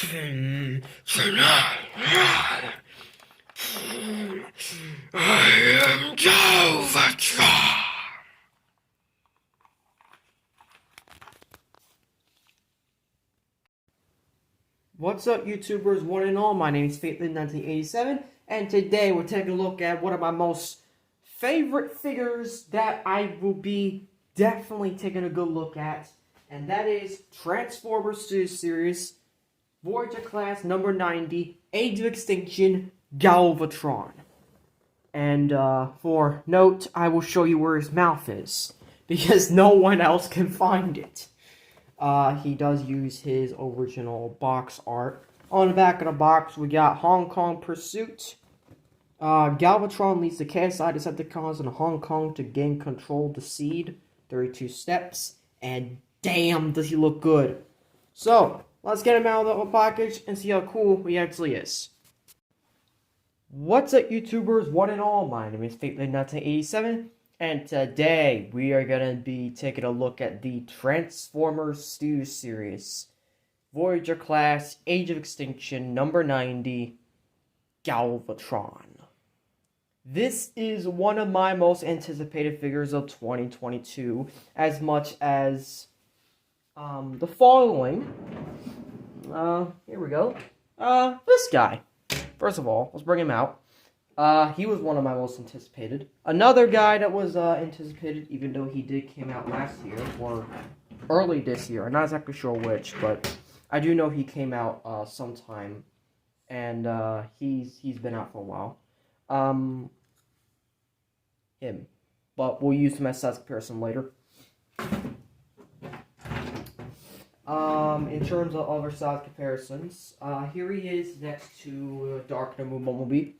Tonight, I am Galvatron. What's up, YouTubers, one and all? My name is Faithlin1987, and today we're taking a look at one of my most favorite figures that I will be definitely taking a good look at, and that is Transformers Series, Voyager Class number 90, Age of Extinction, Galvatron. And for note, I will show you where his mouth is, because no one else can find it. He does use his original box art. On the back of the box, we got Hong Kong Pursuit. Galvatron leads the KSI Decepticons in Hong Kong to gain control of the seed. 32 steps. And damn, does he look good. So, let's get him out of the package and see how cool he actually is. What's up, YouTubers, one and all? My name is Faithlin1987. And today, we are going to be taking a look at the Transformers series. Voyager Class, Age of Extinction, number 90, Galvatron. This is one of my most anticipated figures of 2022, as much as the following. Here we go. This guy. First of all, let's bring him out. He was one of my most anticipated. Another guy that was anticipated, even though he came out last year, or early this year. I'm not exactly sure which, but I do know he came out sometime, and he's been out for a while. Him. But we'll use him as size comparison later. In terms of other size comparisons, here he is next to Dark Number Bumblebee.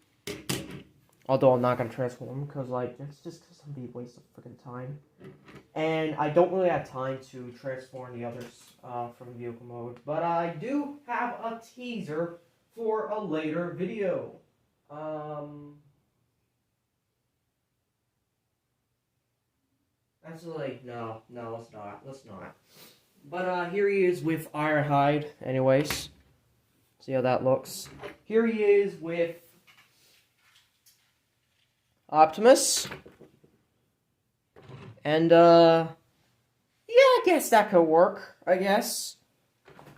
Although I'm not going to transform him, because, like, it's just going to be a waste of freaking time. And I don't really have time to transform the others from vehicle mode. But I do have a teaser for a later video. Actually, no, let's not. But, here he is with Ironhide, anyways. See how that looks. Here he is with Optimus. And, yeah, I guess that could work, I guess.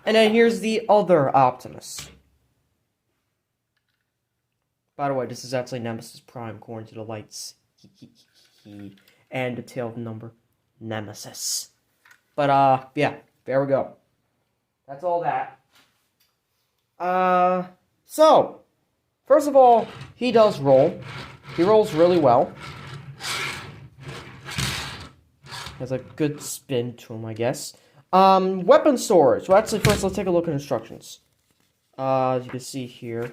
And then here's the other Optimus. By the way, this is actually Nemesis Prime, according to the lights. And the tail number, Nemesis. But, yeah, there we go. That's all that. So, first of all, he does roll. He rolls really well. Has a good spin to him, I guess. Weapon storage. Well, actually, first, let's take a look at instructions. As you can see here.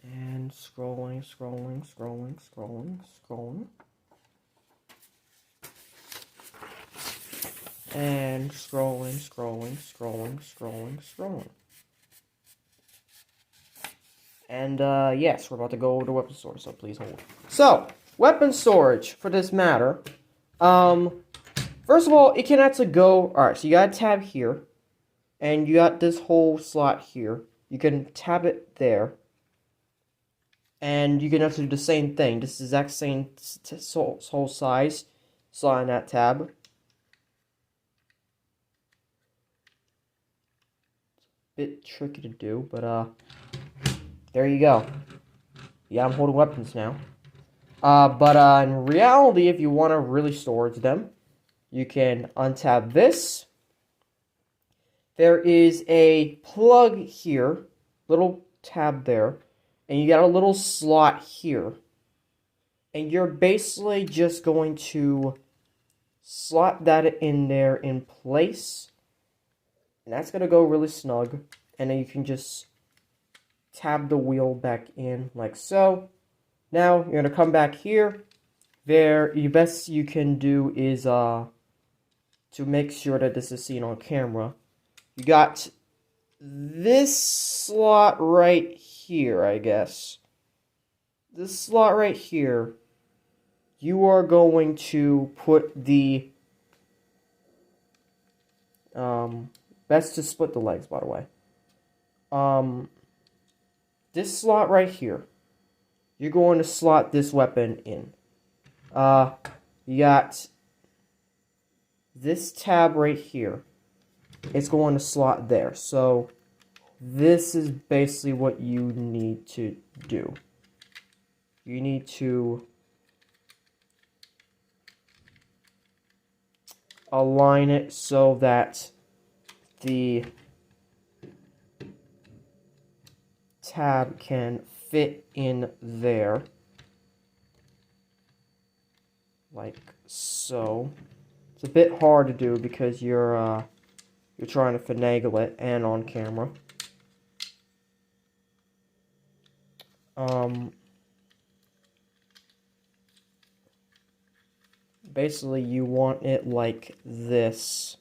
And scrolling. And scrolling. And, yes, we're about to go over to weapon storage, so please hold. So, weapon storage, for this matter. First of all, it can actually go... Alright, so you got a tab here. And you got this whole slot here. You can tab it there. And you can actually do the same thing. This is the exact same whole size. Slot in that tab. Bit tricky to do, but there you go. Yeah, I'm holding weapons now. But in reality, if you want to really storage them, you can untab this. There is a plug here, little tab there, and you got a little slot here. And you're basically just going to slot that in there in place. And that's going to go really snug. And then you can just tab the wheel back in like so. Now, you're going to come back here. The best you can do is, to make sure that this is seen on camera, you got this slot right here, I guess. This slot right here you are going to put the, best to split the legs, by the way. This slot right here, you're going to slot this weapon in. You got this tab right here. It's going to slot there. So this is basically what you need to do. You need to align it so that the tab can fit in there. Like so. It's a bit hard to do because you're trying to finagle it and on camera. Basically you want it like this.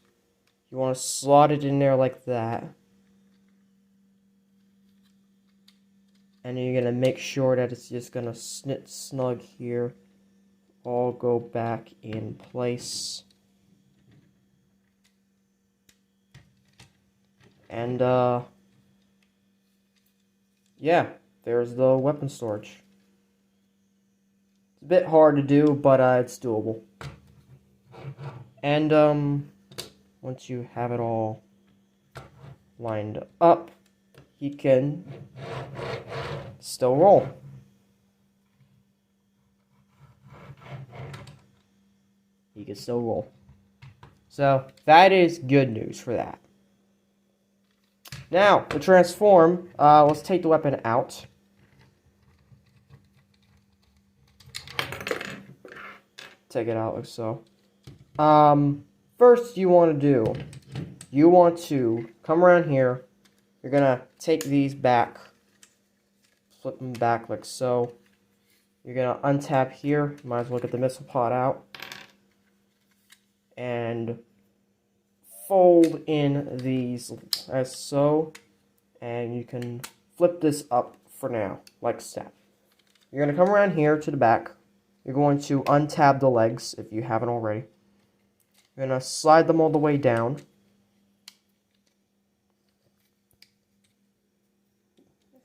You want to slot it in there like that. And you're going to make sure that it's just going to snip snug here. All go back in place. And, yeah, there's the weapon storage. It's a bit hard to do, but, it's doable. And, once you have it all lined up, you can still roll. You can still roll. So, that is good news for that. Now, to transform, let's take the weapon out. Take it out like so. First you want to do, you want to come around here. You're going to take these back. Flip them back like so. You're going to untap here. Might as well get the missile pod out. And fold in these as so, and you can flip this up for now, like so. You're going to come around here to the back. You're going to untab the legs if you haven't already. You're going to slide them all the way down.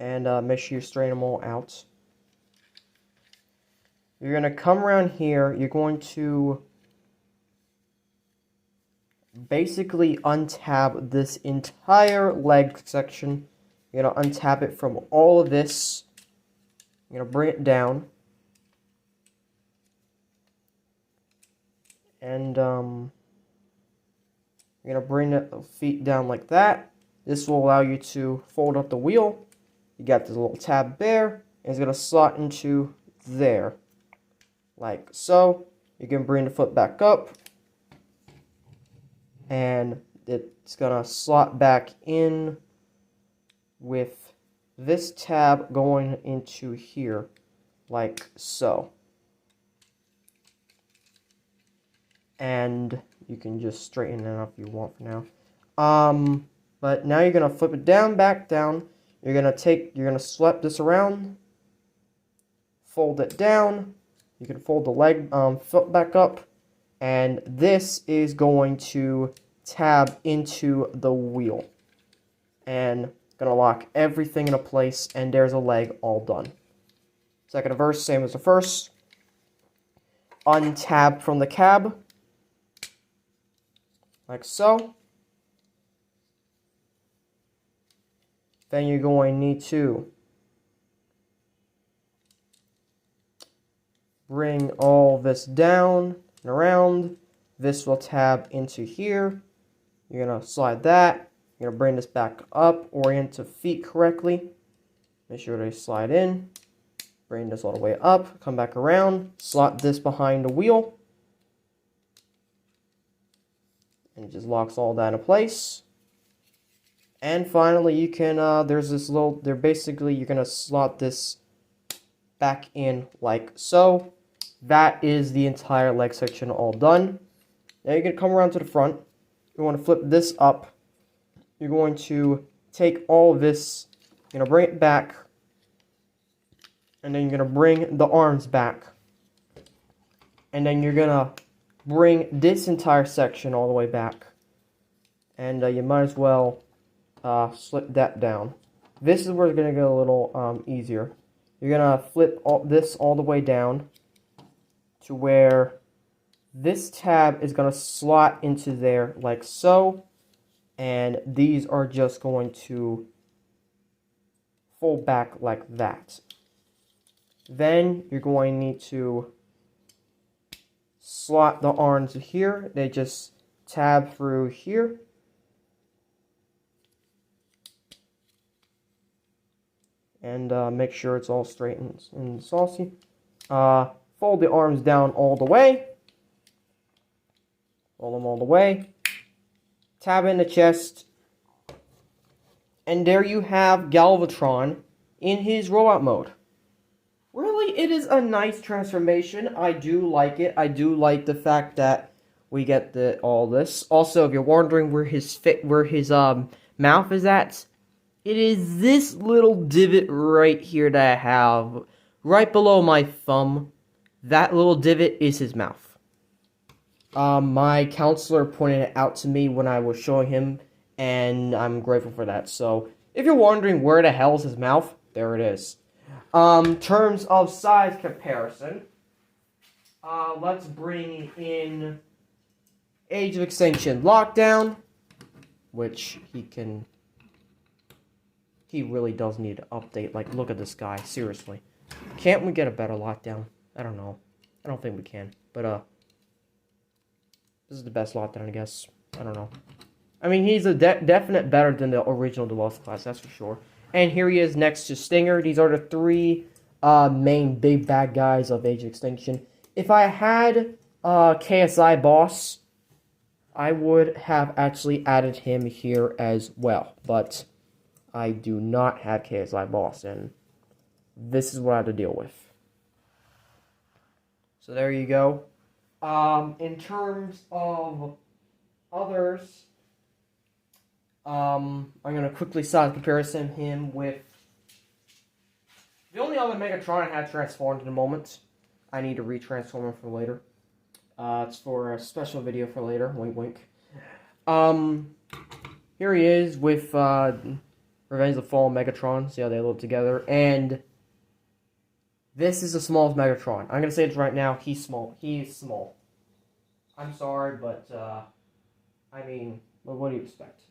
And make sure you straighten them all out. You're going to come around here. You're going to basically untab this entire leg section. You're going to untap it from all of this. You're going to bring it down. And you're going to bring the feet down like that. This will allow you to fold up the wheel. You got this little tab there. And it's going to slot into there. Like so. You can bring the foot back up. And it's going to slot back in with this tab going into here, like so. And you can just straighten it up if you want for now. But now you're going to flip it down, back down. You're going to slap this around, fold it down. You can fold the leg, foot back up. And this is going to tab into the wheel. And gonna lock everything into place, and there's a leg all done. Second verse, same as the first. Untab from the cab. Like so. Then you're going to need to bring all this down and around. This will tab into here. You're going to slide that. You're going to bring this back up, orient to feet correctly. Make sure they slide in. Bring this all the way up, come back around, slot this behind the wheel. And it just locks all that in place. And finally, you can, there's this little, basically, you're going to slot this back in like so. That is the entire leg section all done. Now you're going to come around to the front. You want to flip this up. You're going to take all of this, you're going to bring it back, and then you're going to bring the arms back. And then you're gonna bring this entire section all the way back. And you might as well slip that down. This is where it's gonna get a little easier. You're gonna flip this all the way down to where this tab is gonna slot into there like so. And these are just going to fold back like that. Then you're going to need to slot the arms here. They just tab through here. And make sure it's all straight and saucy. Fold the arms down all the way. Fold them all the way. Tab in the chest. And there you have Galvatron in his robot mode. Really, it is a nice transformation. I do like it. I do like the fact that we get all this. Also, if you're wondering where his mouth is at, it is this little divot right here that I have, right below my thumb. That little divot is his mouth. My counselor pointed it out to me when I was showing him, and I'm grateful for that. So, if you're wondering where the hell is his mouth, there it is. Terms of size comparison, let's bring in Age of Extinction Lockdown, which he really does need to update. Like, look at this guy, seriously. Can't we get a better Lockdown? I don't know. I don't think we can, but, this is the best Lockdown, I guess. I don't know. I mean, he's a definite better than the original Deluxe Class, that's for sure. And here he is next to Stinger. These are the three main big bad guys of Age of Extinction. If I had KSI Boss, I would have actually added him here as well. But I do not have KSI Boss, and this is what I have to deal with. So there you go. In terms of others, I'm going to quickly size comparison him with the only other Megatron I had transformed in a moment. I need to retransform him for later. It's for a special video for later. Wink, wink. Here he is with Revenge of the Fallen Megatron. See how they live together. And this is the smallest Megatron. I'm going to say it right now. He's small. He is small. I'm sorry, but, I mean, what do you expect?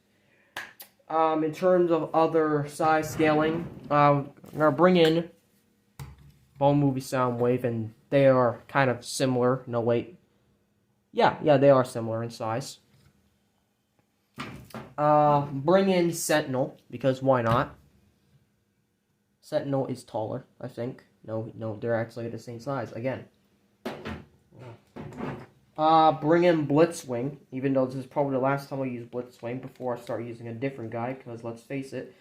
In terms of other size scaling, I'm going to bring in Bone Movie Soundwave, and they are kind of similar. No, wait. Yeah, they are similar in size. Bring in Sentinel, because why not? Sentinel is taller, I think. No, they're actually the same size, again. Bring in Blitzwing, even though this is probably the last time I use Blitzwing before I start using a different guy, because let's face it,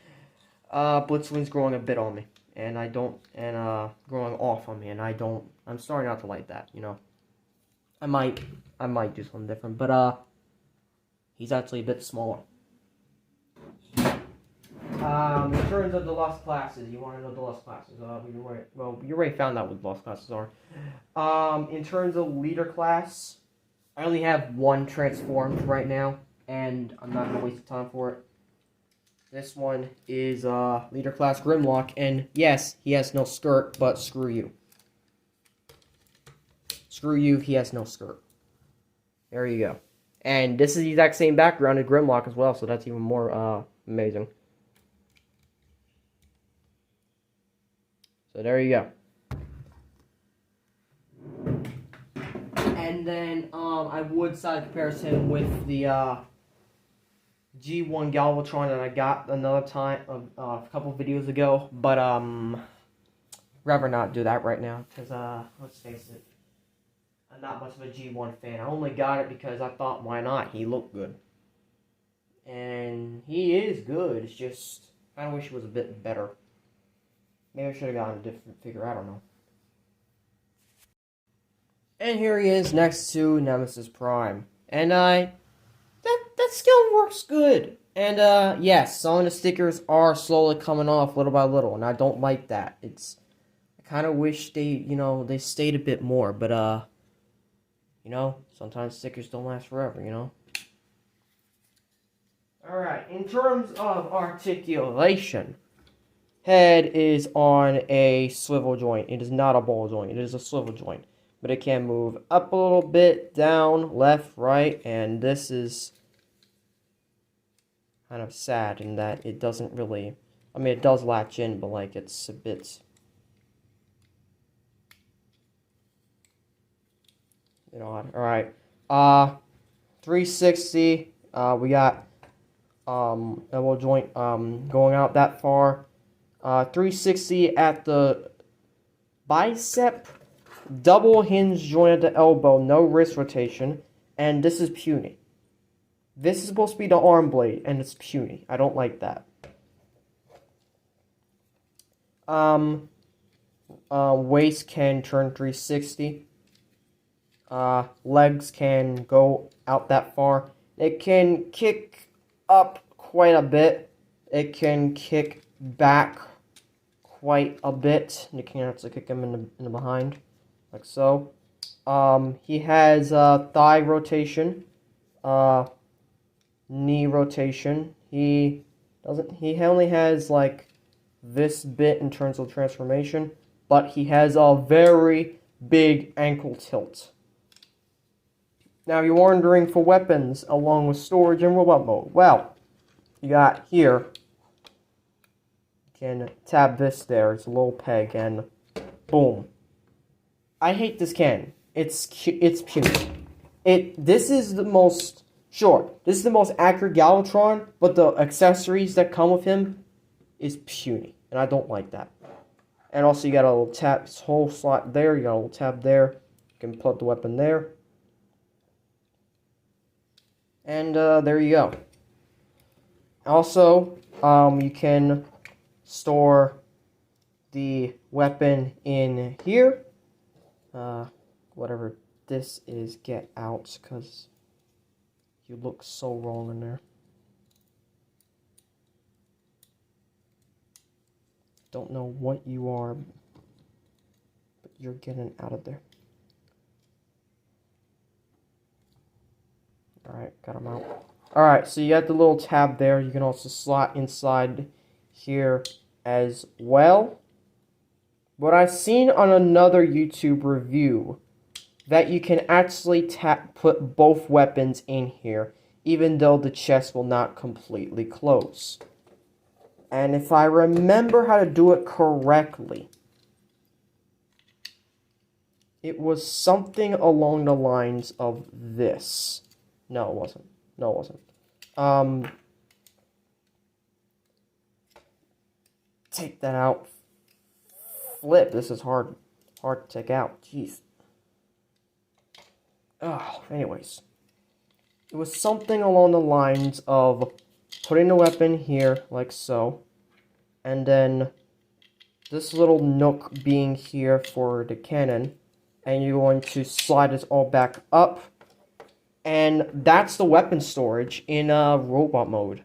Blitzwing's growing a bit on me, and growing off on me, and I'm starting not to like that, you know. I might do something different, but, he's actually a bit smaller. In terms of the lost classes, you want to know the lost classes, you already found out what the lost classes are. In terms of leader class, I only have one transformed right now, and I'm not going to waste time for it. This one is leader class Grimlock, and yes, he has no skirt, but screw you. Screw you, he has no skirt. There you go. And this is the exact same background as Grimlock as well, so that's even more amazing. So there you go. And then I would size comparison with the G1 Galvatron that I got another time a couple videos ago, but rather not do that right now because let's face it, I'm not much of a G1 fan. I only got it because I thought, why not? He looked good, and he is good. It's just I kind of wish it was a bit better. Maybe I should have gotten a different figure. I don't know. And here he is next to Nemesis Prime. And that skill works good. And yes, some of the stickers are slowly coming off little by little, and I don't like that. I kind of wish they stayed a bit more, but You know, sometimes stickers don't last forever, you know. Alright, in terms of articulation, head is on a swivel joint. It is not a ball joint. It is a swivel joint. But it can move up a little bit, down, left, right, and this is kind of sad in that it doesn't really, I mean, it does latch in, but like it's a bit, you know, alright, 360, we got, elbow joint, going out that far, 360 at the bicep, double hinge joint at the elbow, no wrist rotation, and this is puny. This is supposed to be the arm blade, and it's puny. I don't like that. Waist can turn 360. Legs can go out that far. It can kick up quite a bit. It can kick back quite a bit. You can actually kick him in the behind, like so. He has thigh rotation, knee rotation. He only has like this bit in terms of transformation, but he has a very big ankle tilt. Now you're wondering for weapons along with storage and robot mode. Well, you got here. You can tab this there. It's a little peg and boom. I hate this cannon. It's puny. This is the most accurate Galvatron, but the accessories that come with him is puny, and I don't like that. And also you got a little tab, this whole slot there, you got a little tab there, you can put the weapon there. And there you go. Also, you can store the weapon in here. Whatever this is, get out, because you look so wrong in there. Don't know what you are, but you're getting out of there. Alright, got them out. Alright, so you got the little tab there. You can also slot inside here as well. What I've seen on another YouTube review, that you can actually put both weapons in here, even though the chest will not completely close. And if I remember how to do it correctly, it was something along the lines of this. No, it wasn't. No, it wasn't. Take that out. Flip. This is hard to take out. Jeez. Oh, anyways. It was something along the lines of putting the weapon here, like so. And then this little nook being here for the cannon. And you're going to slide this all back up. And that's the weapon storage in robot mode.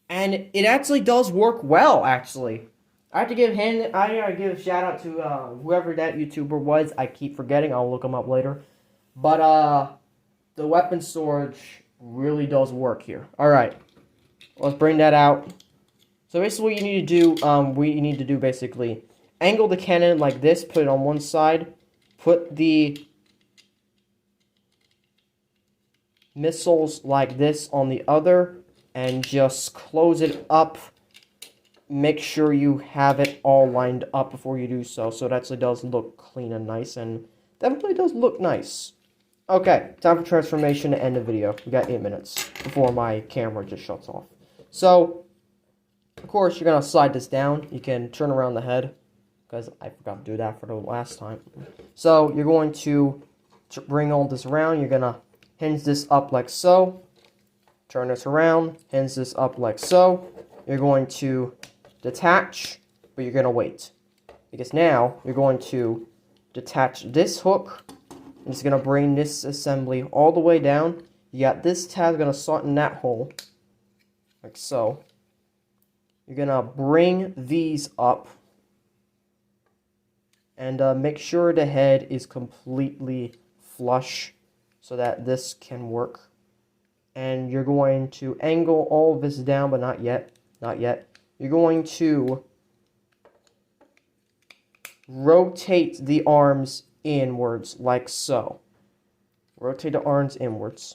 And it actually does work well, actually. I gotta give a shout out to whoever that YouTuber was. I keep forgetting. I'll look him up later. But the weapon storage really does work here. Alright. Let's bring that out. So basically what you need to do, basically, angle the cannon like this, put it on one side, put the missiles like this on the other, and just close it up. Make sure you have it all lined up before you do so it actually does look clean and nice, and definitely does look nice. Okay, time for transformation to end the video. We got 8 minutes before my camera just shuts off. So, of course, you're going to slide this down. You can turn around the head, because I forgot to do that for the last time. So, you're going to bring all this around. You're going to hinge this up like so. Turn this around. Hinge this up like so. You're going to detach, but you're going to wait. Because now, you're going to detach this hook. And it's going to bring this assembly all the way down. You got this tab going to slot in that hole. Like so. You're going to bring these up. And make sure the head is completely flush so that this can work. And you're going to angle all of this down, but not yet. Not yet. You're going to rotate the arms inwards, like so. Rotate the arms inwards.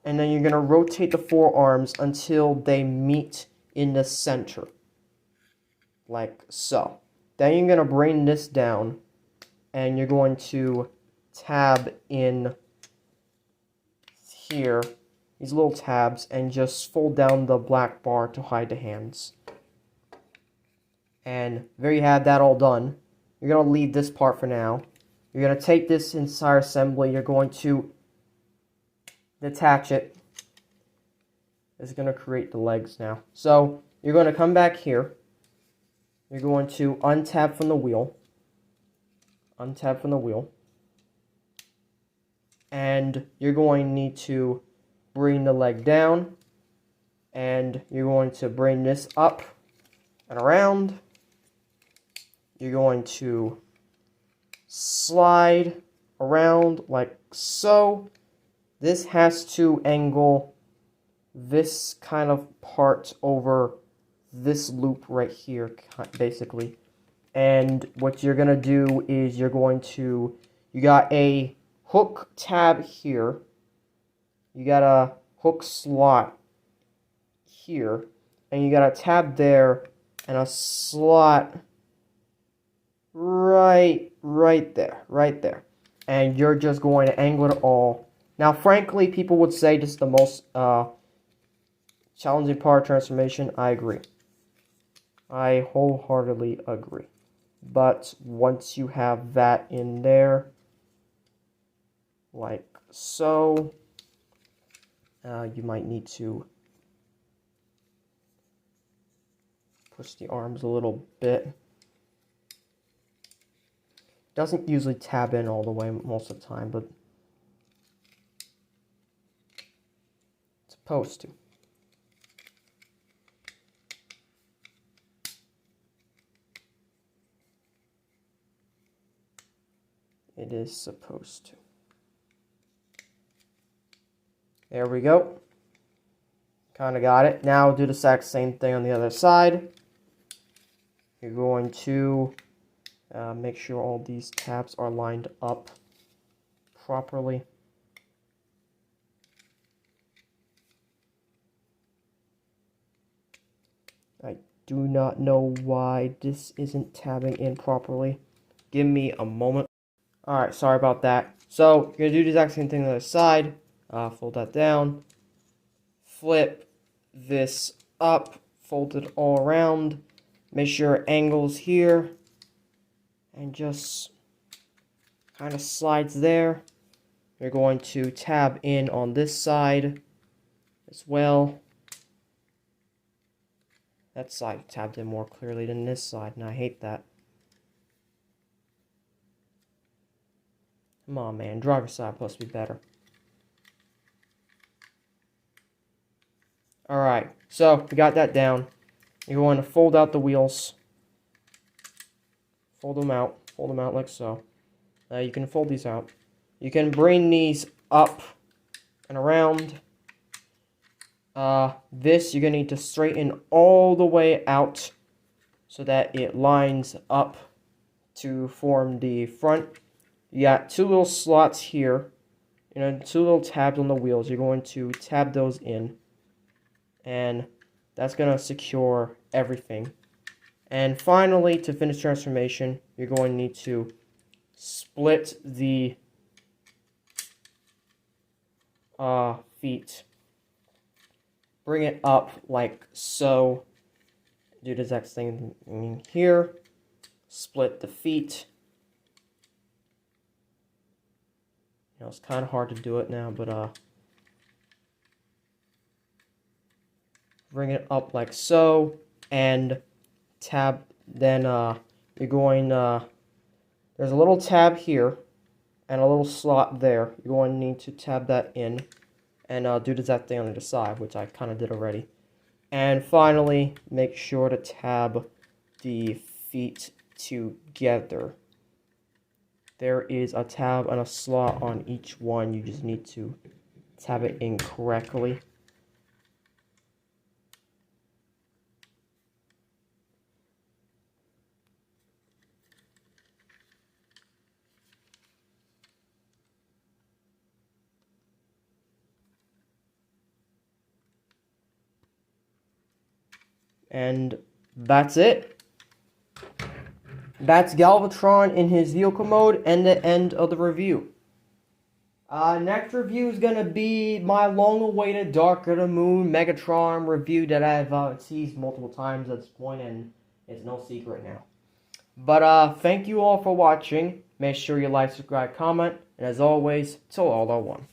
And then you're going to rotate the forearms until they meet in the center. Like so. Then you're going to bring this down. And you're going to tab in here, these little tabs, and just fold down the black bar to hide the hands. And there you have that all done. You're going to leave this part for now. You're going to take this entire assembly, you're going to detach it. It's going to create the legs now. So, you're going to come back here. You're going to untab from the wheel. Untab from the wheel. And you're going to need to bring the leg down. And you're going to bring this up and around. You're going to slide around like so. This has to angle this kind of part over this loop right here, basically. And what you're going to do is you got a hook tab here. You got a hook slot here. And you got a tab there and a slot right there. And you're just going to angle it all. Now, frankly, people would say this is the most challenging part of transformation. I agree. I wholeheartedly agree. But once you have that in there, like so, you might need to push the arms a little bit. Doesn't usually tab in all the way most of the time, but it's supposed to. It is supposed to. There we go. Kind of got it. Now do the exact same thing on the other side. You're going to make sure all these tabs are lined up properly. I do not know why this isn't tabbing in properly. Give me a moment. Alright, sorry about that. So, you're going to do the exact same thing on the other side. Fold that down. Flip this up. Fold it all around. Make sure it angles here. And just kind of slides there. You're going to tab in on this side as well. That side tabbed in more clearly than this side, and I hate that. Come on, man. Driver's side supposed to be better. Alright, so we got that down. You're going to fold out the wheels. Fold them out like so. You can fold these out. You can bring these up and around. This you're going to need to straighten all the way out so that it lines up to form the front. You got two little slots here, two little tabs on the wheels. You're going to tab those in, and that's going to secure everything. And finally, to finish transformation, you're going to need to split the feet. Bring it up like so. Do the exact same thing here. Split the feet. It's kind of hard to do it now, but bring it up like so, and tab. Then you're going. There's a little tab here, and a little slot there. You're going to need to tab that in, and do the exact thing on the other side, which I kind of did already. And finally, make sure to tab the feet together. there is a tab and a slot on each one. You just need to tab it in correctly. And that's it. That's Galvatron in his vehicle mode and the end of the review. Next review is going to be my long-awaited Dark of the Moon Megatron review that I've teased multiple times at this point, and it's no secret now. But thank you all for watching. Make sure you like, subscribe, comment, and as always, till all are one.